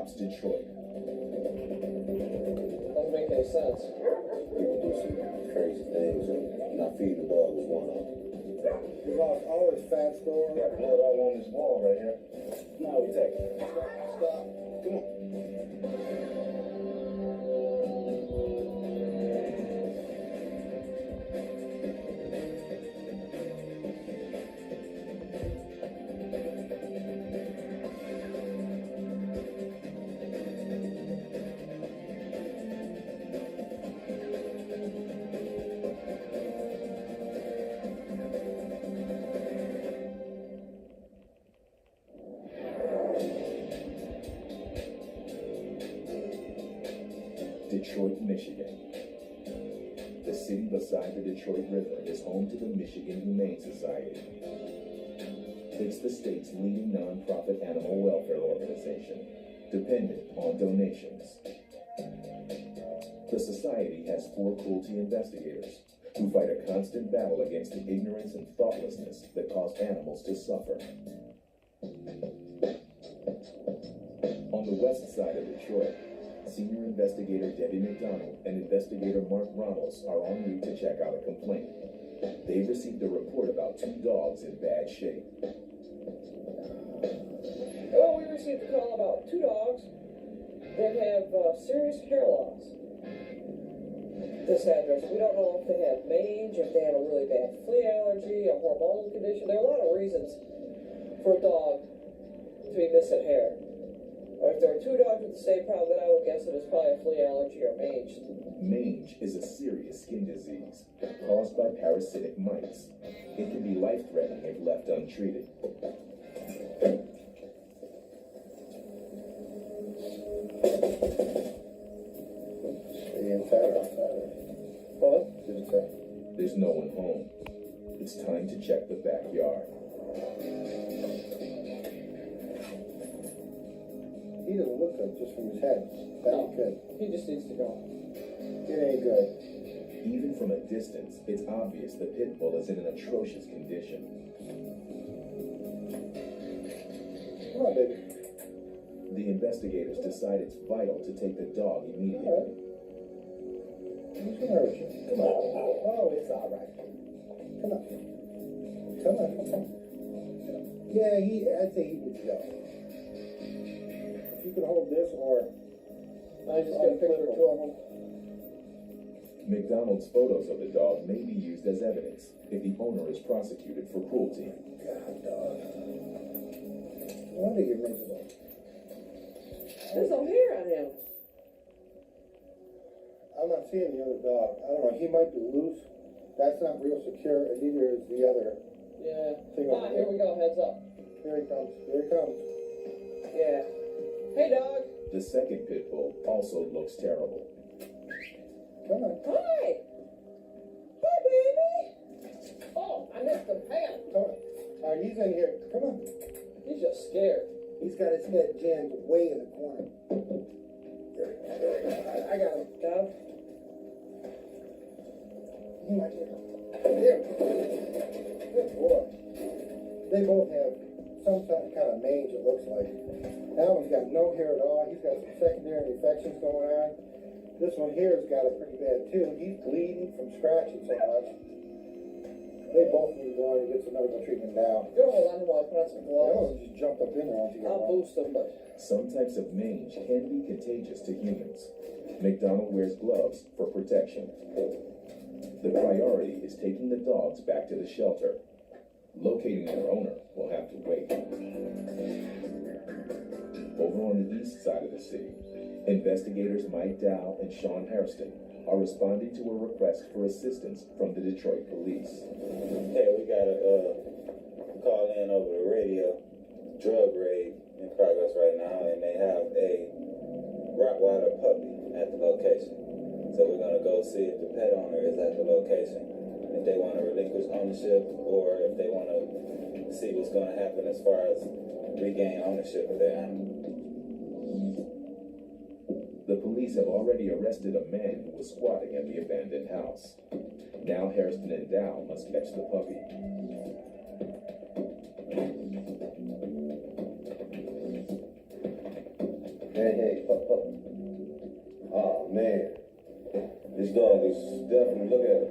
Cops Detroit. Doesn't make any sense. People do some crazy things, and not feeding the dog was one of them. He lost all his fat store. Got blood all on this wall right here. Now we take it. Stop. Come on. Detroit, Michigan. The city beside the Detroit River is home to the Michigan Humane Society. It's the state's leading nonprofit animal welfare organization, dependent on donations. The society has 4 cruelty investigators who fight a constant battle against the ignorance and thoughtlessness that cause animals to suffer. On the west side of Detroit, Senior Investigator Debbie McDonald and Investigator Mark Ronalds are en route to check out a complaint. They've received a report about 2 dogs in bad shape. Well, we received a call about 2 dogs that have serious hair loss. This address, we don't know if they have mange, if they have a really bad flea allergy, a hormonal condition. There are a lot of reasons for a dog to be missing hair. Or if there are 2 dogs with the same problem, then I would guess that it's probably a flea allergy or mange. Mange is a serious skin disease caused by parasitic mites. It can be life-threatening if left untreated. What? There's no one home. It's time to check the backyard. He doesn't look good just from his head. That's good. He just needs to go. It ain't good. Even from a distance, it's obvious the pit bull is in an atrocious condition. Come on, baby. The investigators decide it's vital to take the dog immediately. Who's gonna hurt you? Come on. Oh, it's all right. Come on. Come on. Yeah, I'd say he needs to go. If you could hold this or... I just got a picture of 2 of them. McDonald's photos of the dog may be used as evidence if the owner is prosecuted for cruelty. God, dog. No wonder you're miserable. There's no hair on him. I'm not seeing the other dog. I don't know. He might be loose. That's not real secure, and neither is the other Yeah. thing over Here we go. Heads up. Here he comes. Here he comes. Yeah. Hey, dog. The second pit bull also looks terrible. Come on. Hi. Hi, baby. Oh, I missed him. Hang on. Come on. All right, he's in here. Come on. He's just scared. He's got his head jammed way in the corner. There we go. I got him. Got him? He might get him. There. Good boy. They both have some kind of mange, it looks like. That one's got no hair at all. He's got some secondary infections going on. This one here has got it pretty bad too. He's bleeding from scratching so much. They both need to go in and get some medical treatment now. You're hold on while I put on some The gloves. other one just jumped up in there once he got I'll out. boost him, but Some types of mange can be contagious to humans. McDonald wears gloves for protection. The priority is taking the dogs back to the shelter. Locating their owner will have to wait. Over on the east side of the city, investigators Mike Dow and Sean Hairston are responding to a request for assistance from the Detroit police. Hey, we got a call in over the radio. Drug raid in progress right now, and they have a Rottweiler puppy at the location. So we're gonna go see if the pet owner is at the location, if they want to relinquish ownership, or if they want to see what's going to happen as far as regain ownership of their animal. The police have already arrested a man who was squatting at the abandoned house. Now Hairston and Dow must catch the puppy. Hey, pup, pup. Oh, man. This dog is definitely, look at it.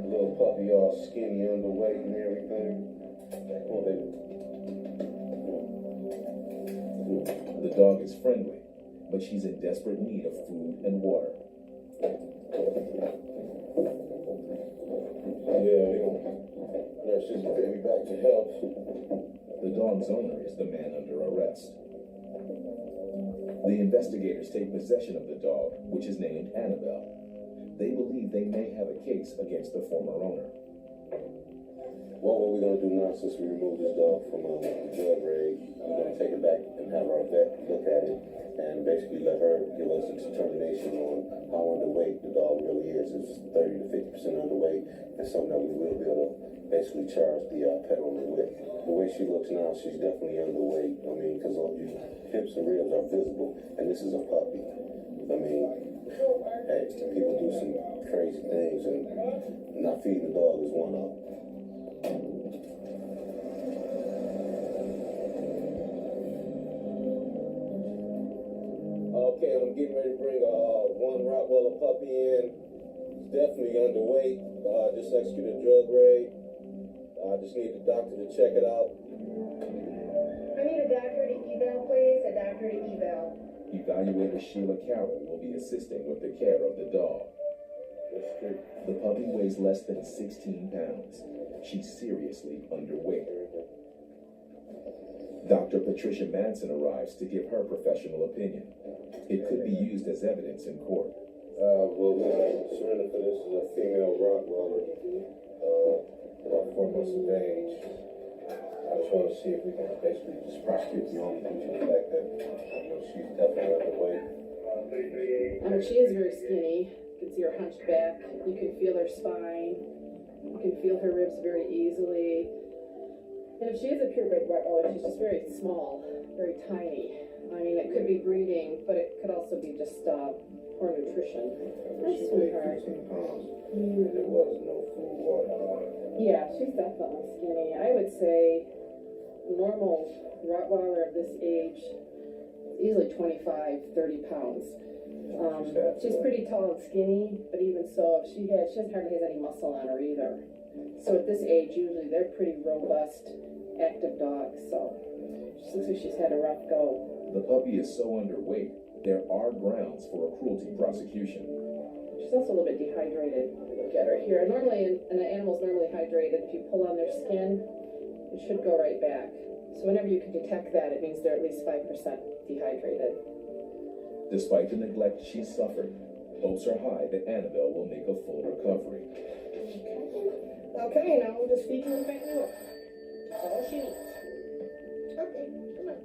Little puppy, all skinny, underweight, and everything. Come on, baby. The dog is friendly, but she's in desperate need of food and water. Yeah, we gonna nurse this baby back to health. The dog's owner is the man under arrest. The investigators take possession of the dog, which is named Annabelle. They believe they may have a case against the former owner. Well, what we're gonna do now, since we removed this dog from a drug raid, we're gonna take it back and have our vet look at it and basically let her give us a determination on how underweight the dog really is. It's 30 to 50% underweight, and something that we will be able to basically charge the pet owner with. The way she looks now, she's definitely underweight. I mean, because all your hips and ribs are visible, and this is a puppy. I mean, hey, people do some crazy things, and not feeding the dog is one of them. Okay, I'm getting ready to bring one Rottweiler puppy in. He's definitely underweight. Just executed a drug raid. I just need the doctor to check it out. I need a doctor to eval, please. A doctor to eval. Evaluator Sheila Carroll will be assisting with the care of the dog. The puppy weighs less than 16 pounds. She's seriously underweight. Dr. Patricia Manson arrives to give her professional opinion. It could be used as evidence in court. Well, the surrender for this is a female Rottweiler, about 4 months of age. I just want to see if we can basically just prosecute the owner due to the fact that, she's definitely underweight. She is very skinny. You can see her hunched back. You can feel her spine. You can feel her ribs very easily. And if she is a purebred Rottweiler, she's just very small, very tiny. I mean, it could be breeding, but it could also be just poor nutrition. She weighed 15 pounds, and there was no food, water. Yeah, she's definitely skinny. I would say normal Rottweiler of this age, easily 25, 30 pounds. She's pretty tall and skinny, but even so, she hardly has any muscle on her either. So at this age, usually they're pretty robust, active dogs. So she looks like she's had a rough go. The puppy is so underweight, there are grounds for a cruelty prosecution. She's also a little bit dehydrated. Look at her here. Normally, an animal's normally hydrated. If you pull on their skin, it should go right back. So whenever you can detect that, it means they're at least 5% dehydrated. Despite the neglect she suffered, hopes are high that Annabelle will make a full recovery. Okay, now we'll just feed you and fatten you up. That's all she needs. Okay, come on.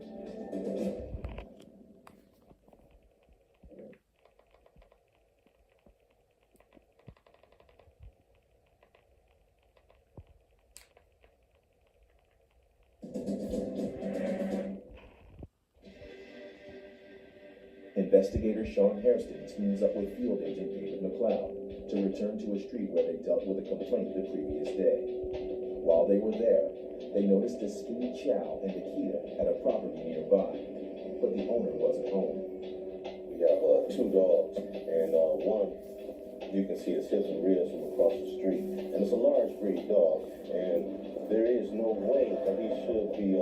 Investigator Sean Hairston teams up with field agent David McLeod to return to a street where they dealt with a complaint the previous day. While they were there, they noticed a skinny Chow and Akita at a property nearby, but the owner wasn't home. We have 2 dogs, and one, you can see his hips and ribs from across the street. And it's a large breed dog, and there is no way that he should be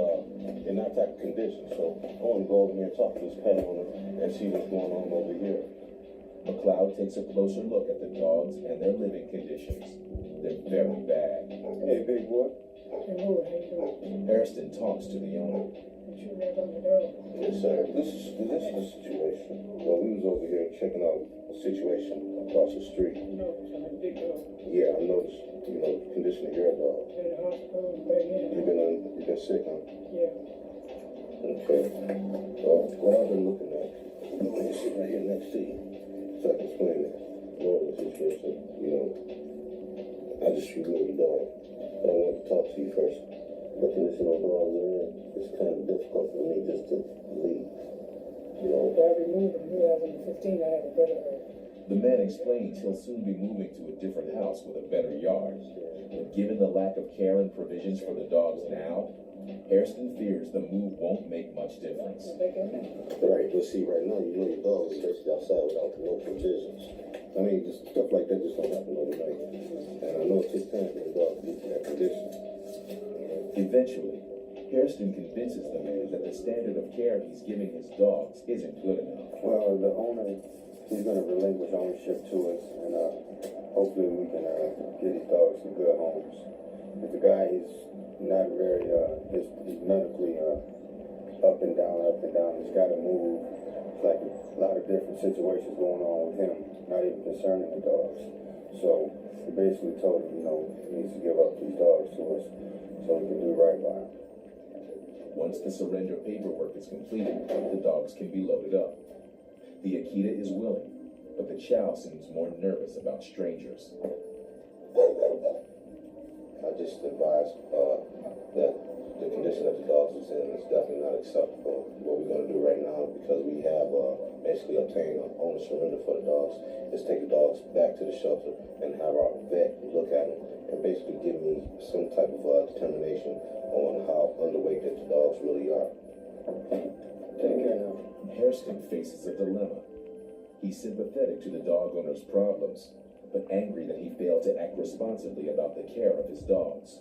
in that type of condition. So I want to go over here and talk to this pet owner and see what's going on over here. McLeod takes a closer look at the dogs and their living conditions. They're very bad. Hey, big boy. Hello, how you doing? Hairston talks to the owner. What you got on the dog? Yes, sir. This is the situation. Well, we was over here checking out a situation across the street. You know, it's a big dog. Yeah, I noticed, the condition of your dog. In the hospital, back in. You've been sick, huh? Yeah. Okay. Well, what I've been looking at, you sit right here next to you, so I can explain it. More of the situation, I just removed the dog, but I wanted to talk to you first. The condition of dog we're in, it's kind of difficult for me just to leave. I removed him in 2015. I had a better The man explains he'll soon be moving to a different house with a better yard. But given the lack of care and provisions for the dogs now, Hairston fears the move won't make much difference. Right, but see, right now, you know your dog is basically outside without no provisions. I mean, just stuff like that just don't happen overnight. And I know it takes time for the dog to get to that condition. Eventually, Hairston convinces the man that the standard of care he's giving his dogs isn't good enough. Well, the owner, he's going to relinquish ownership to us, and hopefully we can get his dogs to good homes. But the guy is not very, he's medically up and down. He's got to move. It's like a lot of different situations going on with him, not even concerning the dogs. So we basically told him, he needs to give up these dogs to us so we can do right by him. Once the surrender paperwork is completed, the dogs can be loaded up. The Akita is willing, but the Chow seems more nervous about strangers. I just advise that the condition that the dogs is in is definitely not acceptable. What we're going to do right now, because we have basically obtained an owner surrender for the dogs, is take the dogs back to the shelter and have our vet look at them and basically give me some type of determination on how underweight that the dogs really are. Take care now. Hairston faces a dilemma. He's sympathetic to the dog owner's problems, but angry that he failed to act responsibly about the care of his dogs.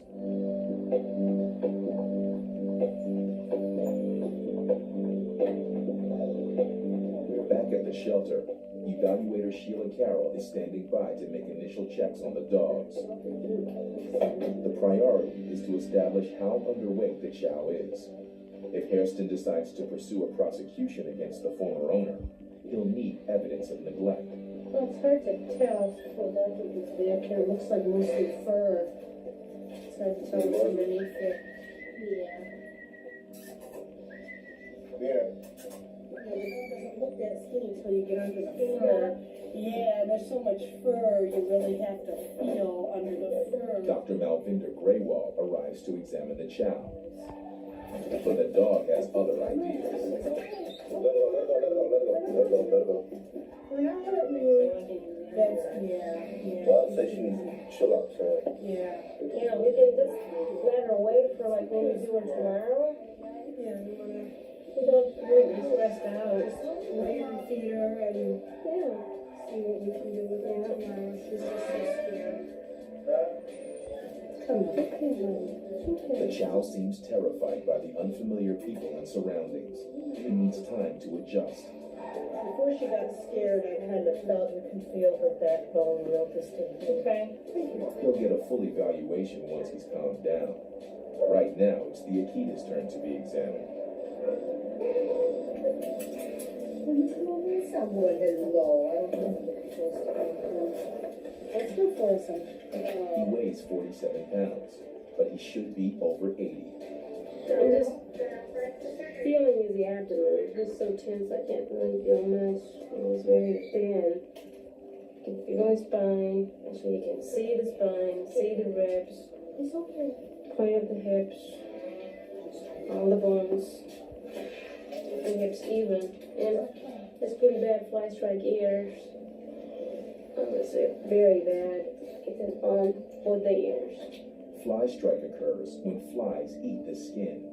Back at the shelter, evaluator Sheila Carroll is standing by to make initial checks on the dogs. The priority is to establish how underweight the Chow is. If Hairston decides to pursue a prosecution against the former owner, he'll need evidence of neglect. Well, it's hard to tell from that it's back here. It looks like mostly fur. It's hard to tell what's underneath it. Yeah. Yeah. The dog doesn't look that skinny until you get under the fur. Yeah, there's so much fur, you really have to feel under the fur. Dr. Malvinder Graywall arrives to examine the Chow. But the dog has other ideas. Let go. We're not hurting you. That's, yeah. Well, I'd say she needs to chill out, so. Yeah. Yeah, we can just let her wait for like maybe doing tomorrow. Yeah, you wanna We don't really be stressed out. wait and feed her and Yeah. see what we can do with her tomorrow. She's just so scared. Come on. The Chow seems terrified by the unfamiliar people and surroundings. He needs time to adjust. Before she got scared, I kind of felt you can feel her backbone real distinctly. Okay. He'll get a full evaluation once he's calmed down. Right now, it's the Akita's turn to be examined. Someone hello. I don't know if it's supposed to come. Let's go for some. He weighs 47 pounds, but he should be over 80. I'm just feeling his abdomen. It's just so tense I can't really feel much. It's very thin. You can feel his spine. Actually, you can see the spine, see the ribs. It's okay. Point of the hips, all the bones, the hips even, and it's pretty bad fly strike ears. It's very bad. It's on with the ears. Fly strike occurs when flies eat the skin.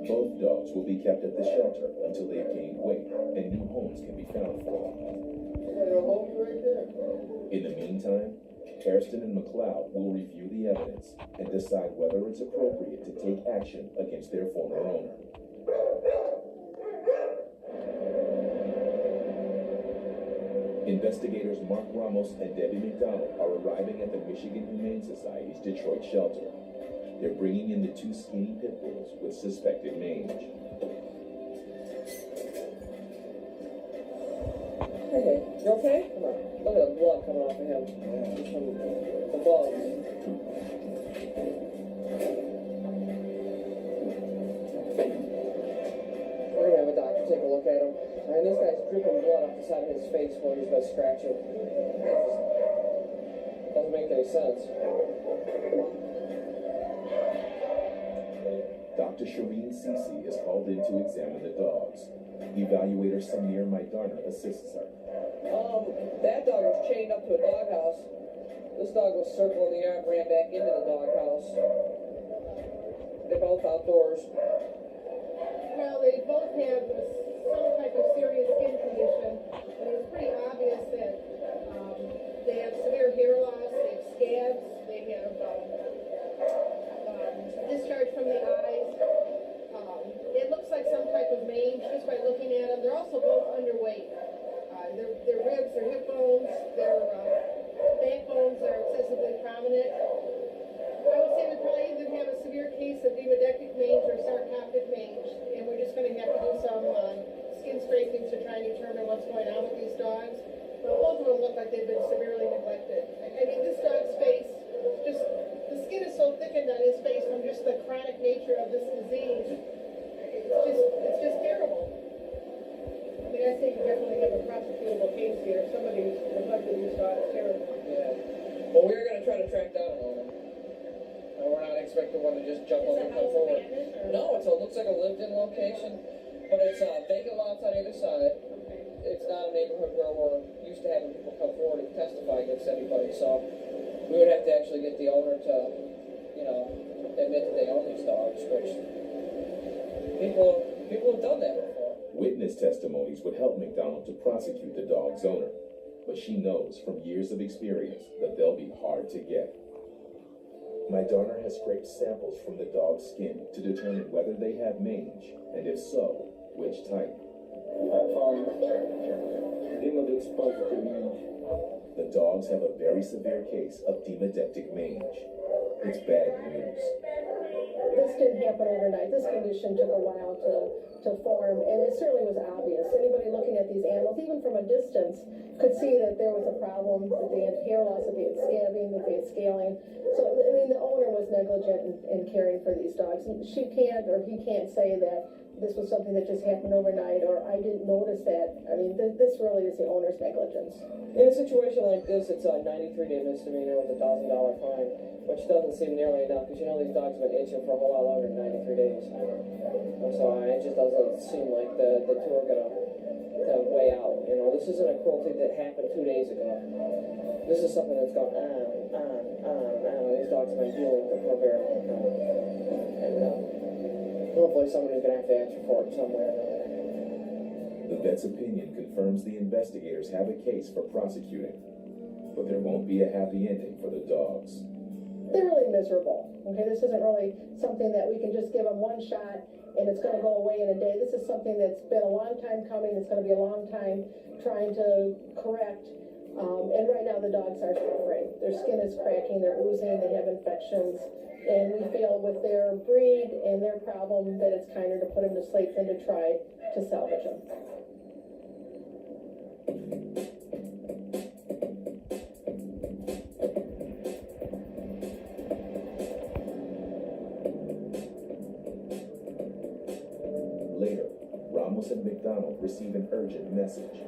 Both dogs will be kept at the shelter until they've gained weight and new homes can be found for them. In the meantime, Hairston and McLeod will review the evidence and decide whether it's appropriate to take action against their former owner. Investigators Mark Ramos and Debbie McDonald are arriving at the Michigan Humane Society's Detroit shelter. They're bringing in the two skinny pit bulls with suspected mange. Hey, you okay? Come on. Look at the blood coming off of him. From the bugs. We're gonna have a doctor take a look at him. And this guy's dripping blood off the side of his face while he's been scratching. Doesn't make any sense. Dr. Shireen Cece is called in to examine the dogs. Evaluator Samir Maidarna assists her. That dog was chained up to a doghouse. This dog was circling the yard, ran back into the doghouse. They're both outdoors. Well, they both have some type of serious skin condition, and it's pretty obvious that they have severe hair loss, they have scabs, they have discharge from the eyes. It looks like some type of mange just by looking at them. They're also both underweight. Their ribs, their hip bones, their backbones are excessively prominent. I would say we probably either have a severe case of demodectic mange or sarcoptic mange, and we're just going to have to do some skin scrapings to try and determine what's going on with these dogs. But both of them look like they've been severely neglected. I mean, this dog's face, just the skin is so thickened on his face from just the chronic nature of this disease. It's just terrible. I mean, I think you definitely have a prosecutable case here. Somebody's neglected these dogs terribly. Yeah. Well, we're going to try to track down an owner. We're not expecting one to just jump on and come forward. No, it looks like a lived-in location, but it's vacant lots on either side. It's not a neighborhood where we're used to having people come forward and testify against anybody, so we would have to actually get the owner to, admit that they own these dogs, which people have done that before. Witness testimonies would help McDonald to prosecute the dog's owner, but she knows from years of experience that they'll be hard to get. My daughter has scraped samples from the dog's skin to determine whether they have mange, and if so, which type. I found demodectic positive mange. The dogs have a very severe case of demodectic mange. It's bad news. This didn't happen overnight. This condition took a while to form, and it certainly was obvious. Anybody looking at these animals, even from a distance, could see that there was a problem, that they had hair loss, that they had scabbing, that they had scaling. So, I mean, the owner was negligent in caring for these dogs. And she can't, or he can't say that this was something that just happened overnight, or I didn't notice that. I mean, this really is the owner's negligence. In a situation like this, it's a 93-day misdemeanor with a $1,000 fine, which doesn't seem nearly enough, because these dogs have been itching for a whole lot longer than 93 days. So it just doesn't seem like the two are going to weigh out. This isn't a cruelty that happened 2 days ago. This is something that's gone on. These dogs have been dealing with it for a very long time. And hopefully somebody's going to have to answer for it somewhere. The vet's opinion confirms the investigators have a case for prosecuting, but there won't be a happy ending for the dogs. They're really miserable. Okay, this isn't really something that we can just give them one shot and it's going to go away in a day. This is something that's been a long time coming. It's going to be a long time trying to correct. And right now the dogs are suffering. Their skin is cracking, they're oozing, they have infections. And we feel with their breed and their problem that it's kinder to put them to sleep than to try to salvage them. Later, Ramos and McDonald receive an urgent message.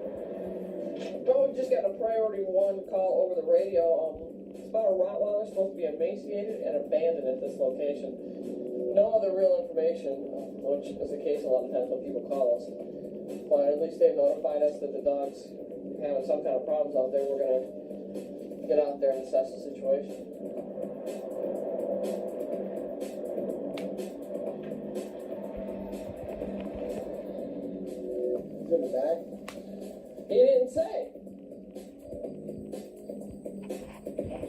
Oh, we just got a priority 1 call over the radio. It's about a Rottweiler supposed to be emaciated and abandoned at this location. No other real information, which is the case a lot of times when people call us. But at least they've notified us that the dog's having some kind of problems out there. We're going to get out there and assess the situation. Is it in the back? He didn't say.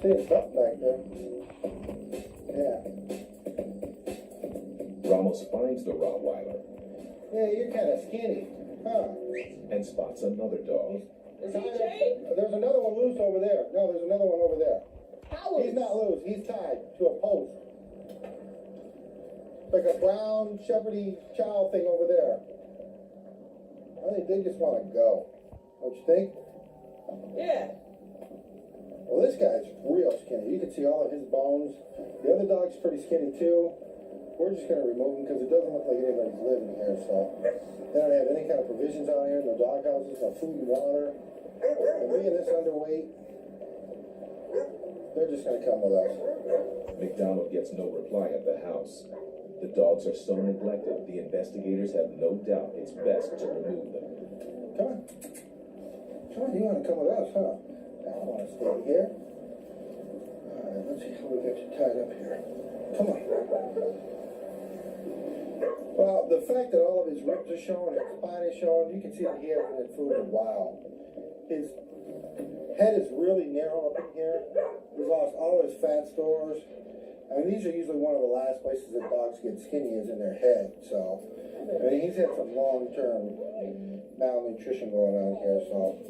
Seeing something back there. Yeah. Ramos finds the Rottweiler Yeah, you're kind of skinny. Huh. and spots another dog. Is he chained? There's another one loose over there. No, there's another one over there. How He's not loose. He's tied to a post. Like a brown shepherdy chow thing over there. I think they just want to go. Don't you think? Yeah. Well, this guy's real skinny. You can see all of his bones. The other dog's pretty skinny too. We're just going to remove him because it doesn't look like anybody's living here. So they don't have any kind of provisions out here. No dog houses, no food and water. And being this underweight, they're just going to come with us. McDonald gets no reply at the house. The dogs are so neglected, the investigators have no doubt it's best to remove them. Come on. Come on, you want to come with us, huh? I don't want to stay here. Alright, let's see how we got you tied up here. Come on. Well, the fact that all of his ribs are showing, his spine is showing, you can see that he hasn't had food in a while. His head is really narrow up in here. He's lost all his fat stores. I mean, these are usually one of the last places that dogs get skinny is in their head. So, I mean, he's had some long-term malnutrition going on here, so.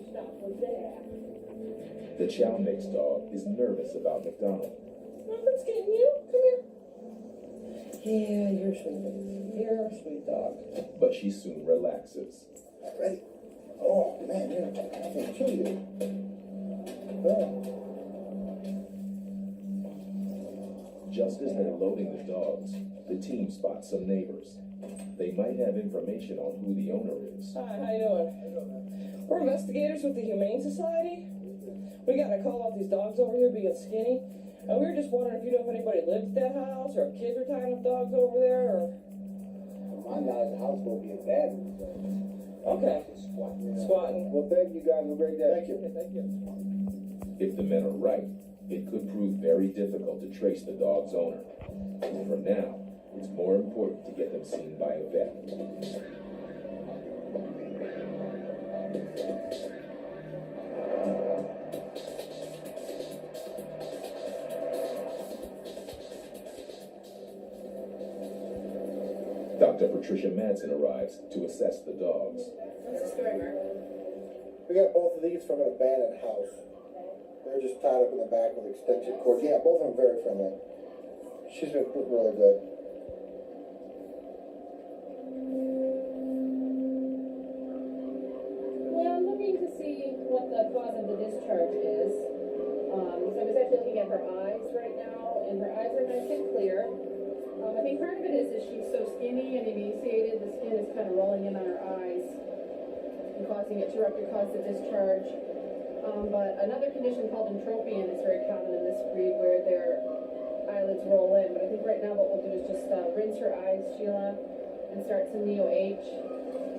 The chow mix dog is nervous about McDonald. Nothing's getting you. Come here. Yeah, you're sweet. You're a sweet dog. But she soon relaxes. Ready? Oh, man, you're gonna kill you. Oh. Just as they're loading the dogs, the team spots some neighbors. They might have information on who the owner is. Hi, how you doing? We're investigators with the Humane Society. We got a call about these dogs over here being skinny. And we were just wondering if you know if anybody lived at that house, or if kids are tying up dogs over there, or... My knowledge, the house will be abandoned. Okay. Squatting. Well, thank you guys. Have a great day. Thank you. Thank you. If the men are right, it could prove very difficult to trace the dog's owner. For now, it's more important to get them seen by a vet. Dr. Patricia Madsen arrives to assess the dogs. What's the story, Mark? We got both of these from an abandoned house. They're just tied up in the back with extension cords. Yeah, both of them very friendly. She's been really good. Well, I'm looking to see what the cause of the discharge is. So I was actually looking at her eyes right now, and her eyes are nice and clear. I think part of it is she's so skinny and emaciated, the skin is kind of rolling in on her eyes and causing it to rupture, cause the discharge. But another condition called entropion is very common in this breed, where their eyelids roll in. But I think right now what we'll do is just rinse her eyes, Sheila, and start some Neo-H.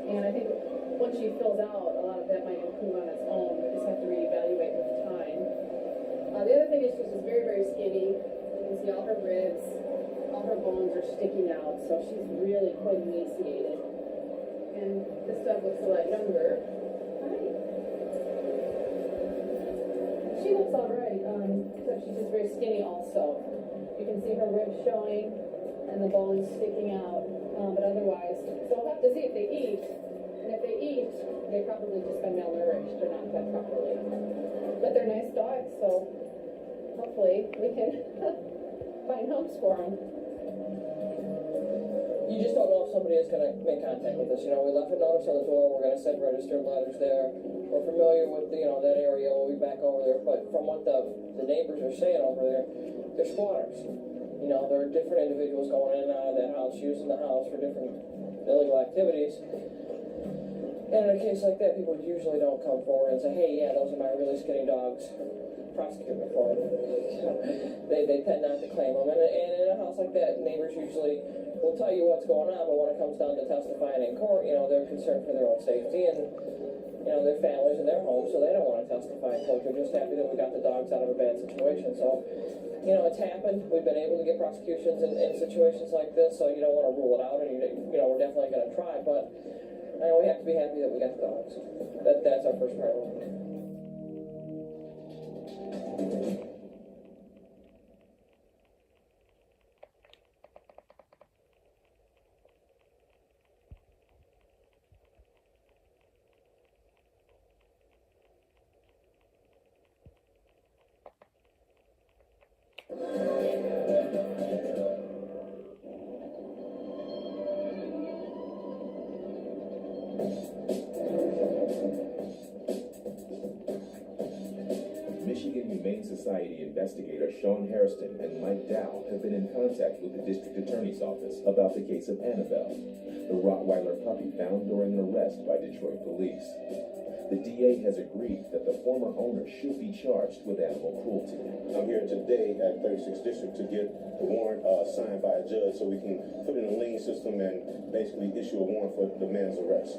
And I think once she fills out, a lot of that might improve on its own. We just have to reevaluate with time. The other thing is she's just very, very skinny. You can see all her ribs, all her bones are sticking out, so she's really quite emaciated. And this dog looks a lot younger. Hi. She looks all right, except she's just very skinny also. You can see her ribs showing and the bones sticking out, but otherwise, so we'll have to see if they eat. And if they eat, they've probably just been malnourished or not fed properly. But they're nice dogs, so hopefully we can find homes for them. You just don't know if somebody is going to make contact with us. You know, we left a notice on the door. We're going to send registered letters there. We're familiar with, that area. We'll be back over there. But from what the neighbors are saying over there, they're squatters. You know, there are different individuals going in and out of that house, using the house for different illegal activities. And in a case like that, people usually don't come forward and say, hey, yeah, those are my really skinny dogs. Prosecute me for them. They tend not to claim them. And in a house like that, neighbors usually will tell you what's going on, but when it comes down to testifying in court, they're concerned for their own safety and, their families and their homes, so they don't want to testify in court. They're just happy that we got the dogs out of a bad situation. So, it's happened. We've been able to get prosecutions in situations like this, so you don't want to rule it out, and, we're definitely going to try, but we have to be happy that we got the dogs. That's our first priority. Michigan Humane Society investigators Sean Hairston and Mike Dow have been in contact with the district attorney's office about the case of Annabelle, the Rottweiler puppy found during an arrest by Detroit police. The DA has agreed that the former owner should be charged with animal cruelty. I'm here today at 36th District to get the warrant signed by a judge so we can put in a lien system and basically issue a warrant for the man's arrest.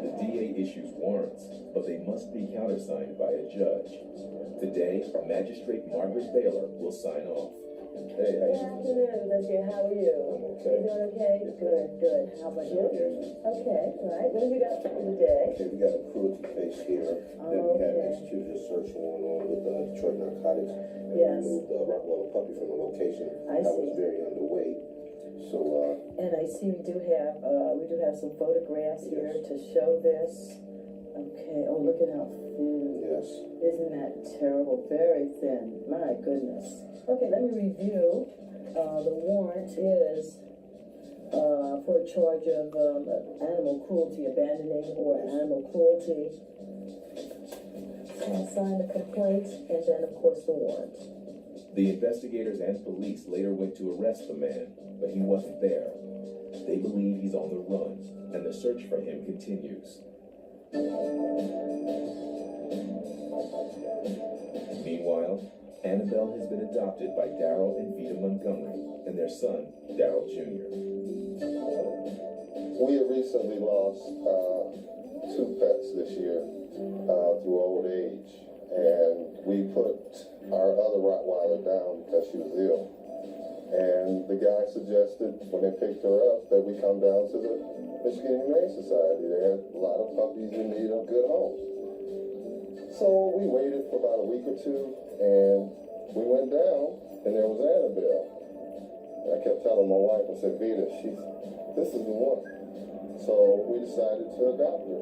The DA issues warrants, but they must be countersigned by a judge. Today, Magistrate Margaret Baylor will sign off. Hey, Good afternoon, Monsieur. How are you? I'm okay. You doing okay? Good, good. How about you? Okay, right. What have you got for the day? Okay, we got a cruelty case here that we have executed a search warrant on with Detroit Narcotics. And Yes. we moved the Rottweiler puppy from the location. I That see. was very underweight. So, And I see we do have some photographs here to show this. Okay. Oh, look at how thin. yes. Isn't that terrible? Very thin. My goodness. Okay, let me review. The warrant is for a charge of animal cruelty, abandoning or animal cruelty. So I'll sign the complaint and then, of course, the warrant. The investigators and police later went to arrest the man, but he wasn't there. They believe he's on the run, and the search for him continues. Meanwhile, Annabelle has been adopted by Darrell and Vita Montgomery and their son, Darrell Jr. We have recently lost two pets this year through old age, and we put our other Rottweiler down because she was ill. And the guy suggested when they picked her up that we come down to the Michigan Humane Society. They had a lot of puppies in need of good homes. So we waited for about a week or two, and we went down, and there was Annabelle. And I kept telling my wife, I said, Vita, this is the one. So we decided to adopt her.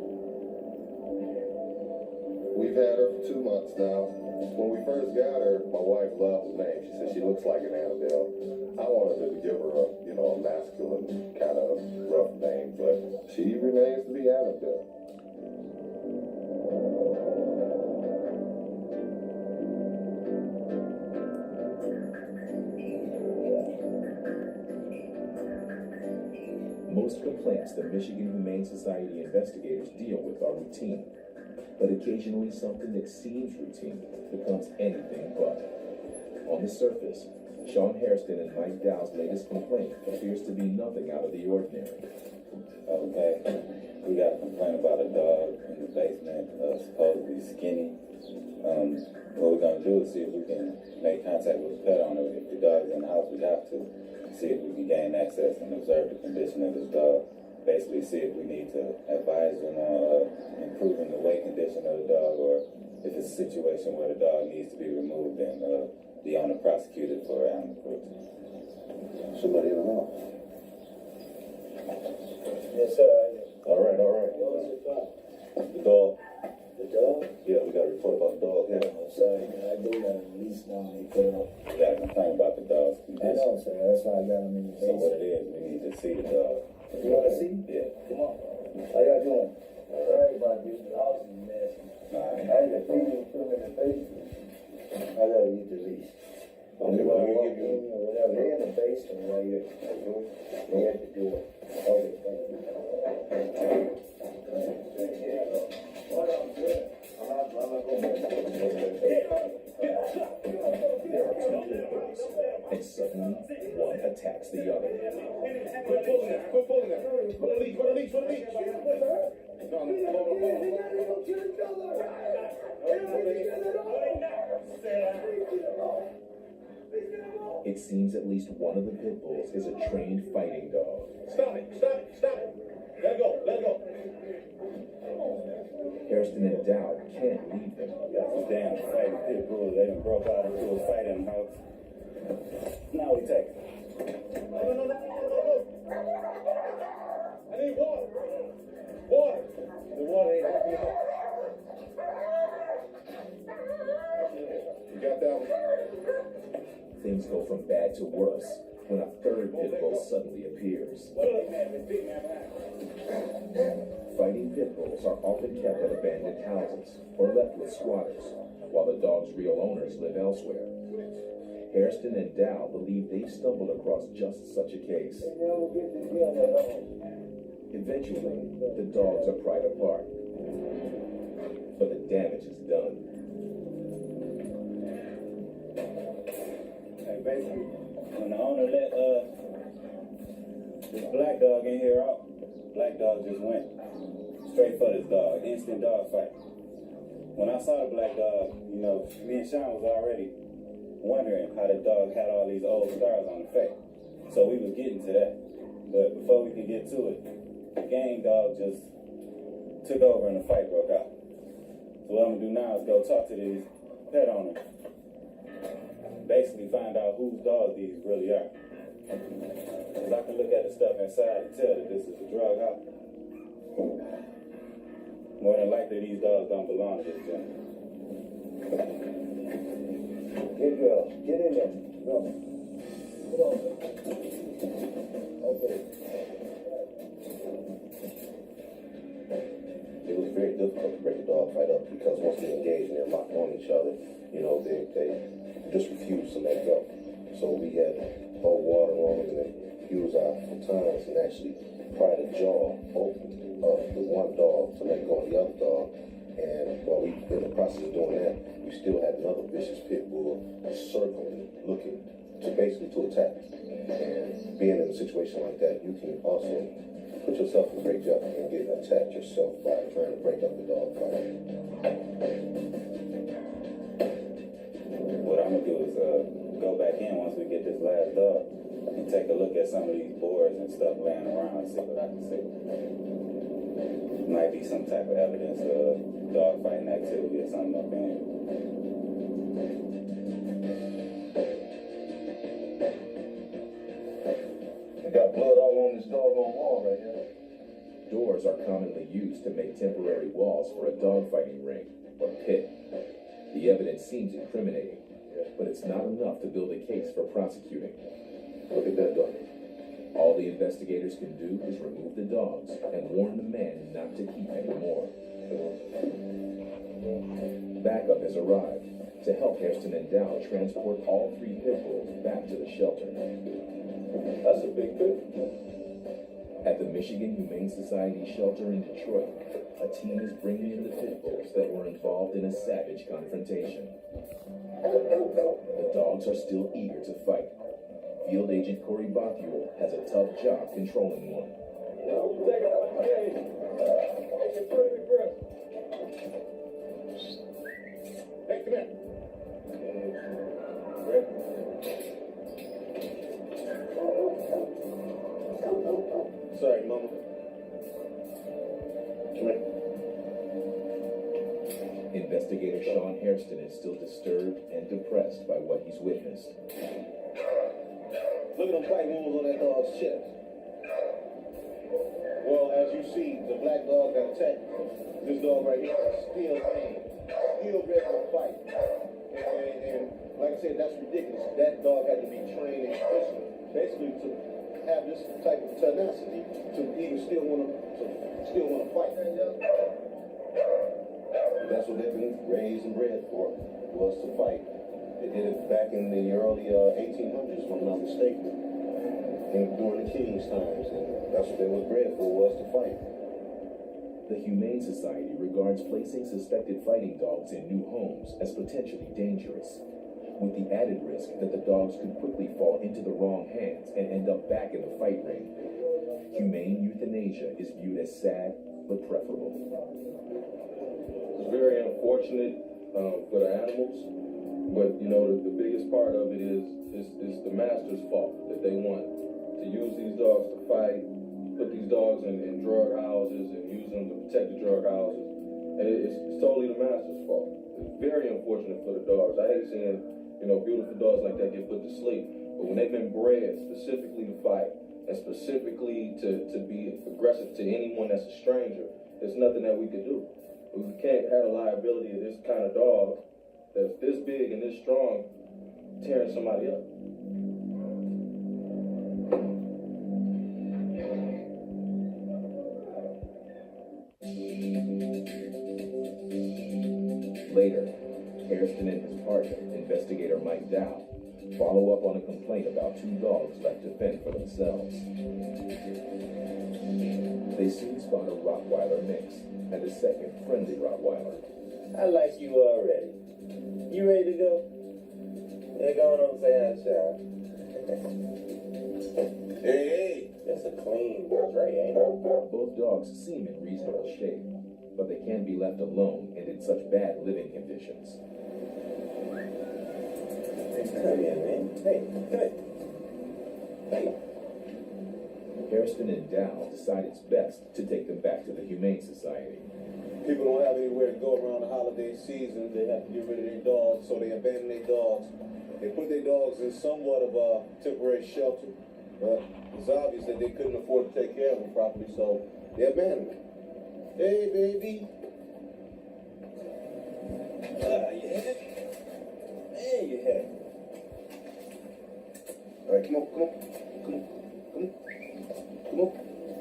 We've had her for 2 months now. When we first got her, my wife loved the name. She said she looks like an Annabelle. I wanted to give her a masculine kind of rough name, but she remains to be Annabelle. Most complaints the Michigan Humane Society investigators deal with are routine, but occasionally something that seems routine becomes anything but. On the surface, Sean Hairston and Mike Dow's latest complaint appears to be nothing out of the ordinary. Okay, we got a complaint about a dog in the basement, supposedly skinny. What we're gonna do is see if we can make contact with the pet owner. If the dog's in the house, we have to see if we can gain access and observe the condition of this dog. Basically, see if we need to advise them on improving the weight condition of the dog, or if it's a situation where the dog needs to be removed and the owner prosecuted for animal cruelty. Somebody in the house. Yes, sir. All right. What was it about? The dog. The dog? Yeah, we got a report about the dog. Yeah. I'm sorry, man. I do got a release now. They put it up. We got a complaint about the dog's I condition. know, sir. That's why I got him in the So what basement. it is, we need to see the dog. You want to see? Yeah. Come on. How y'all doing? Sorry about this. The house is messy. Nah, I had to feed him, put him in the basement. I gotta get the lease. Okay, well, we give you. Or whatever. They're in the basement right here. They had to do it. Okay, thank you. What I'm doing? I'm not going There are two pit bulls, and suddenly one attacks the other. Quit pulling that. Put a leash. It seems at least one of the pit bulls is a trained fighting dog. Stop it. Let go. Hairston and Dow can't leave them. got some damn fighting pit bulls. They done broke out into a fight in the house. Now we take it. No. I need water. The water ain't helping me. You got that one? Things go from bad to worse when a third pit bull suddenly appears. Fighting pit bulls are often kept at abandoned houses or left with squatters, while the dog's real owners live elsewhere. Hairston and Dow believe they've stumbled across just such a case. Eventually, the dogs are pried apart, but the damage is done. Hey, basically, when the owner let this black dog in here out, black dog just went straight for this dog, instant dog fight. when I saw the black dog, you know, me and Sean was already wondering how the dog had all these old scars on the face. So we was getting to that. But before we could get to it, the gang dog just took over and the fight broke out. So what I'm gonna do now is go talk to these pet owners. Basically find out whose dog these really are. Because I can look at the stuff inside and tell that this is a drug house. More than likely these dogs don't belong to this gentleman. Get girl, get in there. Go. Come on. Okay. It was very difficult to break the dog fight up because once they engaged and they're locked on each other, you know, they just refused to let go. So we had to pour water on them and use our batons and actually pry the jaw open of the one dog to let go of the other dog. And while we were in the process of doing that, we still had another vicious pit bull circling, looking to basically to attack. And being in a situation like that, you can also put yourself in great jeopardy and get attacked yourself by trying to break up the dog fight. What I'm gonna do is go back in once we get this last dog and take a look at some of these boards and stuff laying around and see what I can see. Might be some type of evidence of dog fighting activity or something up in here. I got blood all on this doggone wall right here. Doors are commonly used to make temporary walls for a dogfighting ring or pit. The evidence seems incriminating, but it's not enough to build a case for prosecuting. Look at that dog. All the investigators can do is remove the dogs and warn the man not to keep any more. Backup has arrived to help Hairston and Dow transport all 3 pit bulls back to the shelter. That's a big pit. At the Michigan Humane Society shelter in Detroit, a team is bringing in the pit bulls that were involved in a savage confrontation. The dogs are still eager to fight. Field Agent Corey Bothuel has a tough job controlling one. Hey, come here. Sorry, Mama. Come here. Investigator Sean Hairston is still disturbed and depressed by what he's witnessed. Look at them white wounds on that dog's chest. Well, as you see, the black dog got attacked. This dog right here is still tame, still ready to fight. And like I said, that's ridiculous. That dog had to be trained and conditioned, basically to have this type of tenacity to even still want to fight. That's what they've been raised and bred for, was to fight. They did it back in the early 1800s, if I'm not mistaken, and during the King's times, and that's what they was bred for, was to fight. The Humane Society regards placing suspected fighting dogs in new homes as potentially dangerous, with the added risk that the dogs could quickly fall into the wrong hands and end up back in the fight ring. Humane euthanasia is viewed as sad but preferable. It's very unfortunate for the animals. But, you know, the biggest part of it is the master's fault that they want to use these dogs to fight, put these dogs in drug houses and use them to protect the drug houses. And it's totally the master's fault. It's very unfortunate for the dogs. I hate seeing, you know, beautiful dogs like that get put to sleep. But when they've been bred specifically to fight and specifically to be aggressive to anyone that's a stranger, there's nothing that we could do. We can't have a liability of this kind of dog that's this big and this strong tearing somebody up. Later, Hairston and his partner, investigator Mike Dow, follow up on a complaint about 2 dogs left to fend for themselves. They soon spot a Rottweiler mix and a second friendly Rottweiler. I like you already. You ready to go? Yeah, go on over and say hi, Sean. Hey, that's a clean tray, ain't it? Both dogs seem in reasonable shape, but they can't be left alone and in such bad living conditions. Come here, man. Hey, come here. Hey. Hairston and Dow decide it's best to take them back to the Humane Society. People don't have anywhere to go around the holiday season. They have to get rid of their dogs, so they abandon their dogs. They put their dogs in somewhat of a temporary shelter, but it's obvious that they couldn't afford to take care of them properly, so they abandoned them. Hey, baby. You had it? Man, you had it. All right, come on.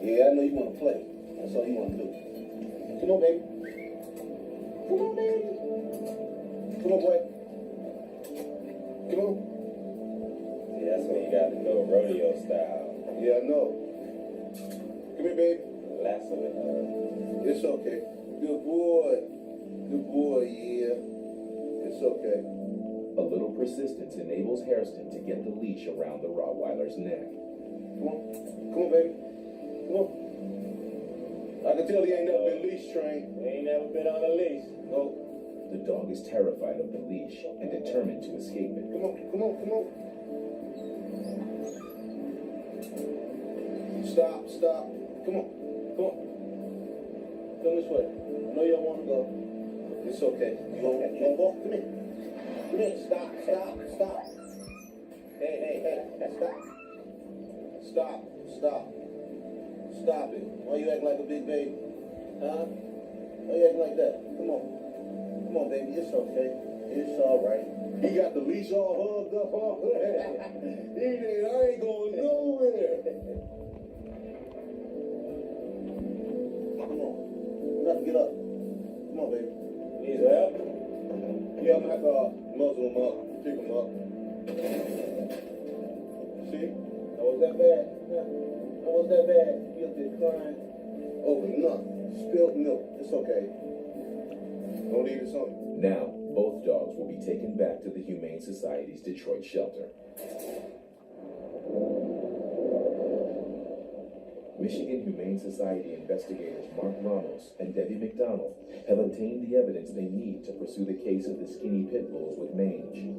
Yeah, I know you want to play. That's all you want to do. Come on, baby. Come on, baby. Come on, boy. Come on. See, that's when you got to go rodeo style. Yeah, I know. Come here, baby. Lasso it. It's okay. Good boy. Good boy, yeah. It's okay. A little persistence enables Hairston to get the leash around the Rottweiler's neck. Come on. Come on, baby. Come on. I can tell he ain't never been leash trained. We ain't never been on a leash. No. The dog is terrified of the leash and determined to escape it. Come on. Stop. Come on. Come this way. I know you don't want to go. It's okay. You gonna walk? Come here. Stop. Hey. Stop it. Why you acting like a big baby? Huh? Why you acting like that? Come on, baby. It's okay. It's all right. He got the leash all hugged up on. I ain't going nowhere. Come on. You got to get up. Come on, baby. Need help? Yeah, I'm gonna have to muzzle him up, pick him up. See? That was that bad. That was that bad. You up there crying over nothing. Spilled milk. It's okay. Don't eat it something. Now, both dogs will be taken back to the Humane Society's Detroit shelter. Michigan Humane Society investigators Mark Ramos and Debbie McDonald have obtained the evidence they need to pursue the case of the skinny pit bulls with mange.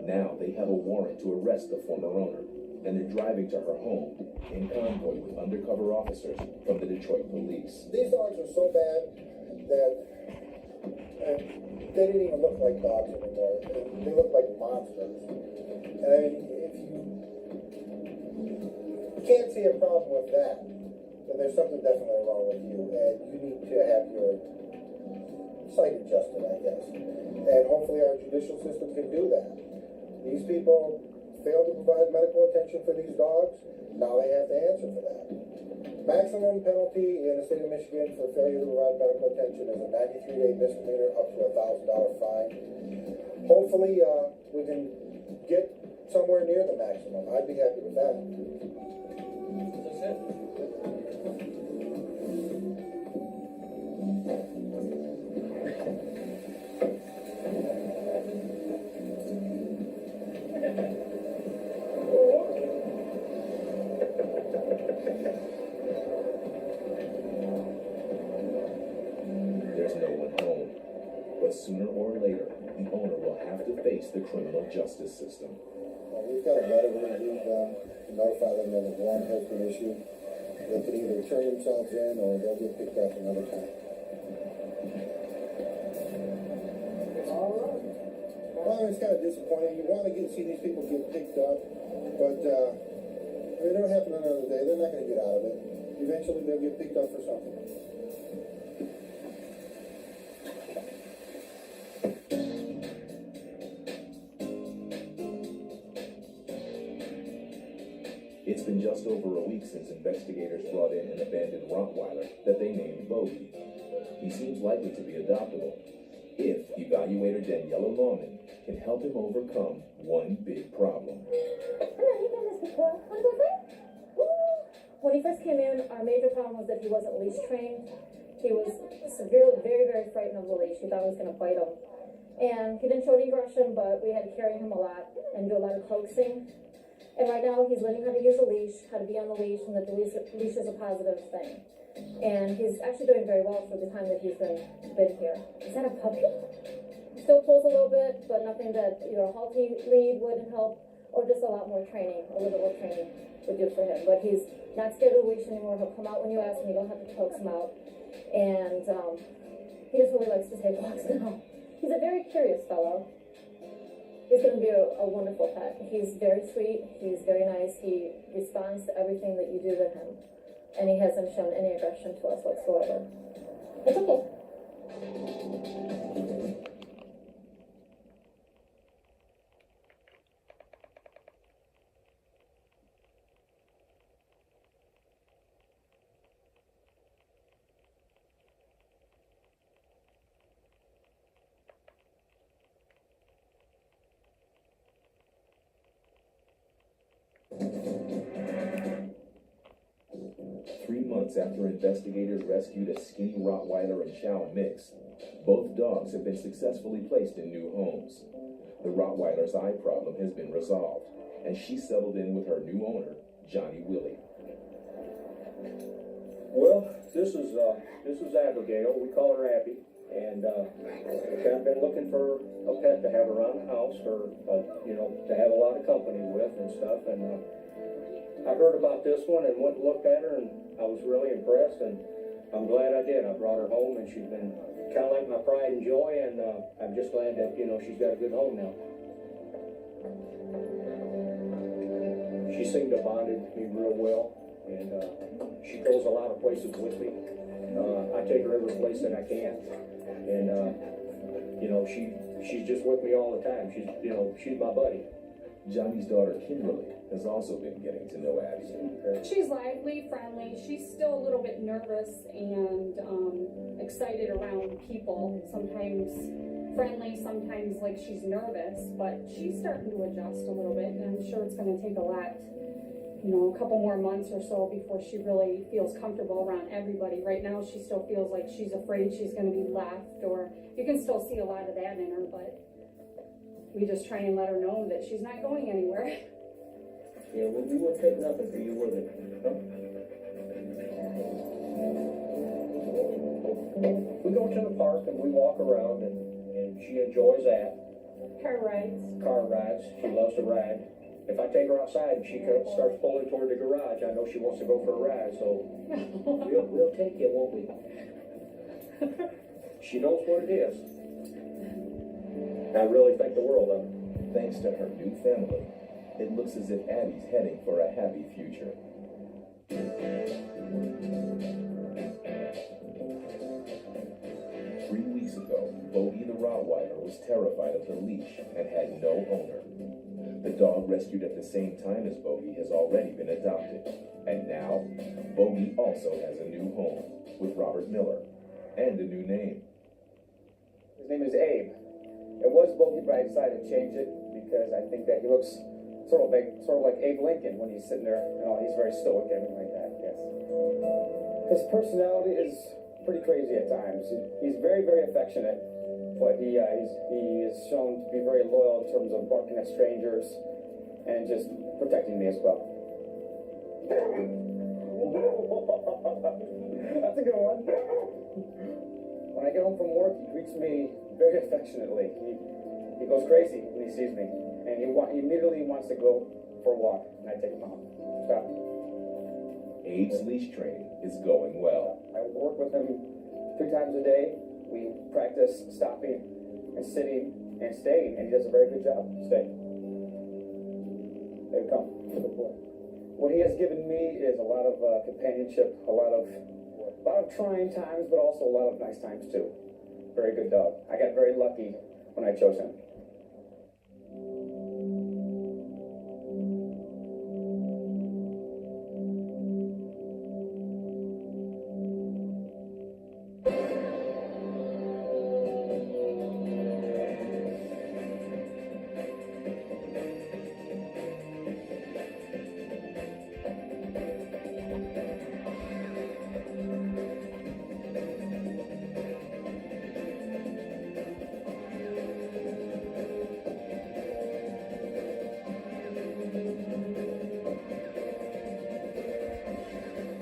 Now they have a warrant to arrest the former owner, and they're driving to her home in convoy with undercover officers from the Detroit police. These dogs are so bad that they didn't even look like dogs anymore. They look like monsters. And I mean, if you can't see a problem with that, then there's something definitely wrong with you, and you need to have your sight adjusted, I guess. And hopefully our judicial system can do that. These people failed to provide medical attention for these dogs. Now they have to answer for that. Maximum penalty in the state of Michigan for failure to provide medical attention is a 93-day misdemeanor up to a $1,000 fine. Hopefully we can get somewhere near the maximum. I'd be happy with that. There's no one home, but sooner or later, the owner will have to face the criminal justice system. We've got a letter we're going to notify them that a warrant has been issued. They can either turn themselves in or they'll get picked up another time. Well, it's kind of disappointing. You want to see these people get picked up, but it'll happen another day. They're not going to get out of it. Eventually, they'll get picked up for something. It's been just over a week since investigators brought in an abandoned Rottweiler that they named Bogey. He seems likely to be adoptable if evaluator Daniela Lawman can help him overcome one big problem. When he first came in, our major problem was that he wasn't leash trained. He was severely, very, very frightened of the leash. He thought it was going to bite him. And he didn't show any aggression, but we had to carry him a lot and do a lot of coaxing. And right now he's learning how to use a leash, how to be on the leash, and that the leash is a positive thing. And he's actually doing very well for the time that he's been here. Is that a puppy? Still pulls a little bit, but nothing that either a halty lead wouldn't help, or just a lot more training, a little bit more training would do for him. But he's not scared of the leash anymore. He'll come out when you ask him. You don't have to coax him out. And he just really likes to take walks now. He's a very curious fellow. He's going to be a wonderful pet. He's very sweet. He's very nice. He responds to everything that you do to him. And he hasn't shown any aggression to us whatsoever. It's okay. 3 months after investigators rescued a skinny Rottweiler and Chow mix, both dogs have been successfully placed in new homes. The Rottweiler's eye problem has been resolved, and she settled in with her new owner, Johnny Willie. Well, this is Abigail. We call her Abby, and I've been looking for a pet to have around the house for to have a lot of company with and stuff. And I heard about this one and went and looked at her, and I was really impressed, and I'm glad I did. I brought her home, and she's been kind of like my pride and joy, and I'm just glad that she's got a good home now. She seemed to bonded with me real well, and she goes a lot of places with me. I take her every place that I can, and she's just with me all the time. She's my buddy. Johnny's daughter Kimberly has also been getting to know Abby. She's lively, friendly. She's still a little bit nervous and excited around people. Sometimes friendly, sometimes like she's nervous, but she's starting to adjust a little bit, and I'm sure it's going to take a lot, a couple more months or so before she really feels comfortable around everybody. Right now, she still feels like she's afraid she's going to be left, or you can still see a lot of that in her, but we just try and let her know that she's not going anywhere. Yeah, well, we wouldn't take nothing for you, would it? Huh? We go to the park and we walk around, and she enjoys that. Car rides. Car rides. She loves to ride. If I take her outside and she starts pulling toward the garage, I know she wants to go for a ride, so we'll take you, won't we? She knows what it is. I really think the world of her. Thanks to her new family, it looks as if Abby's heading for a happy future. 3 weeks ago, Bogey the Rottweiler was terrified of the leash and had no owner. The dog rescued at the same time as Bogey has already been adopted. And now, Bogey also has a new home with Robert Miller and a new name. His name is Abe. It was Bogey, but I decided to change it because I think that he looks sort of like Abe Lincoln when he's sitting there. He's very stoic, everything like that. Yes. His personality is pretty crazy at times. He's very, very affectionate, but he is shown to be very loyal in terms of barking at strangers and just protecting me as well. That's a good one. When I get home from work, he greets me very affectionately. He goes crazy when he sees me, and he immediately wants to go for a walk, and I take him out. Stop. Abe's leash training is going well. I work with him 3 times a day. We practice stopping and sitting and staying, and he does a very good job. Stay. There you come. Good boy. What he has given me is a lot of companionship, a lot of trying times, but also a lot of nice times too. Very good dog. I got very lucky when I chose him.